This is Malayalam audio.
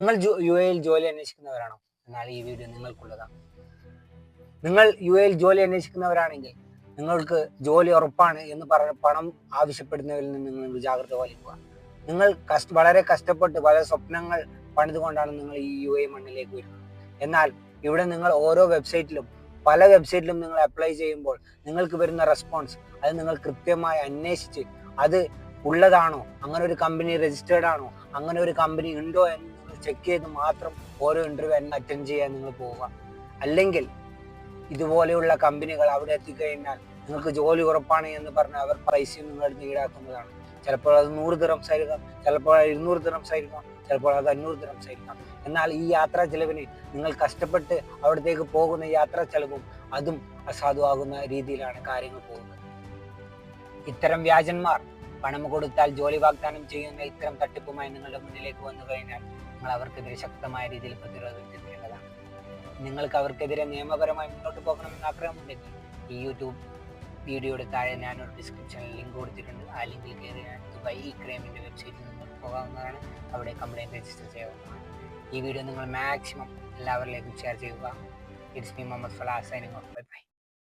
നിങ്ങൾ യു എയിൽ ജോലി അന്വേഷിക്കുന്നവരാണോ? എന്നാൽ ഈ വീഡിയോ നിങ്ങൾക്കുള്ളതാണ്. നിങ്ങൾ യു എയിൽ ജോലി അന്വേഷിക്കുന്നവരാണെങ്കിൽ നിങ്ങൾക്ക് ജോലി ഉറപ്പാണ് എന്ന് പറഞ്ഞ് പണം ആവശ്യപ്പെടുന്നവരിൽ നിന്ന് നിങ്ങൾ ജാഗ്രത പാലിക്കുക. നിങ്ങൾ വളരെ കഷ്ടപ്പെട്ട് പല സ്വപ്നങ്ങൾ പണിതുകൊണ്ടാണ് നിങ്ങൾ ഈ യു എ മണ്ണിലേക്ക് വരുന്നത്. എന്നാൽ ഇവിടെ നിങ്ങൾ ഓരോ പല വെബ്സൈറ്റിലും നിങ്ങൾ അപ്ലൈ ചെയ്യുമ്പോൾ നിങ്ങൾക്ക് വരുന്ന റെസ്പോൺസ് അത് നിങ്ങൾ കൃത്യമായി അന്വേഷിച്ച് അത് ഉള്ളതാണോ, അങ്ങനെ ഒരു കമ്പനി രജിസ്റ്റേർഡ് ആണോ, അങ്ങനെ ഒരു കമ്പനി ഉണ്ടോ എന്ന് നിങ്ങൾ ചെക്ക് ചെയ്ത് മാത്രം ഓരോ ഇന്റർവ്യൂ അറ്റൻഡ് ചെയ്യാൻ നിങ്ങൾ പോവുക. അല്ലെങ്കിൽ ഇതുപോലെയുള്ള കമ്പനികൾ അവിടെ എത്തിക്കഴിഞ്ഞാൽ നിങ്ങൾക്ക് ജോലി ഉറപ്പാണ് എന്ന് പറഞ്ഞ് അവർ പൈസയും നിങ്ങളുടെ ഈടാക്കുന്നതാണ്. ചിലപ്പോൾ അത് 100 ദിർഹംസ് ആയിരിക്കാം, ചിലപ്പോൾ 200 ദിർഹംസ് ആയിരിക്കാം, ചിലപ്പോൾ അത് 500 ദിർഹംസ് ആയിരിക്കാം. എന്നാൽ ഈ യാത്രാ ചെലവിന് നിങ്ങൾ കഷ്ടപ്പെട്ട് അവിടത്തേക്ക് പോകുന്ന യാത്രാ ചെലവും അതും അസാധുവാകുന്ന രീതിയിലാണ് കാര്യങ്ങൾ പോകുന്നത്. ഇത്തരം വ്യാജന്മാർ പണം കൊടുത്താൽ ജോലി വാഗ്ദാനം ചെയ്യുന്ന ഇത്തരം തട്ടിപ്പുമായി നിങ്ങളുടെ മുന്നിലേക്ക് വന്നു കഴിഞ്ഞാൽ നിങ്ങൾ അവർക്കെതിരെ ശക്തമായ രീതിയിൽ പ്രതിരോധിക്കേണ്ടതാണ്. നിങ്ങൾക്ക് അവർക്കെതിരെ നിയമപരമായി മുന്നോട്ട് പോകണമെന്ന് ആഗ്രഹമുണ്ടെങ്കിൽ ഈ യൂട്യൂബ് വീഡിയോയുടെ താഴെ ഞാനൊരു ഡിസ്ക്രിപ്ഷനിൽ ലിങ്ക് കൊടുത്തിട്ടുണ്ട്. ആ ലിങ്കിൽ കയറി ദുബായ് ഇക്രൈമിൻ്റെ വെബ്സൈറ്റിൽ നിങ്ങൾക്ക് പോകാവുന്നതാണ്. അവിടെ കംപ്ലൈൻറ്റ് രജിസ്റ്റർ ചെയ്യാവുന്നതാണ്. ഈ വീഡിയോ നിങ്ങൾ മാക്സിമം എല്ലാവരിലേക്കും ഷെയർ ചെയ്യുക. It's me Muhammad Falah signing of.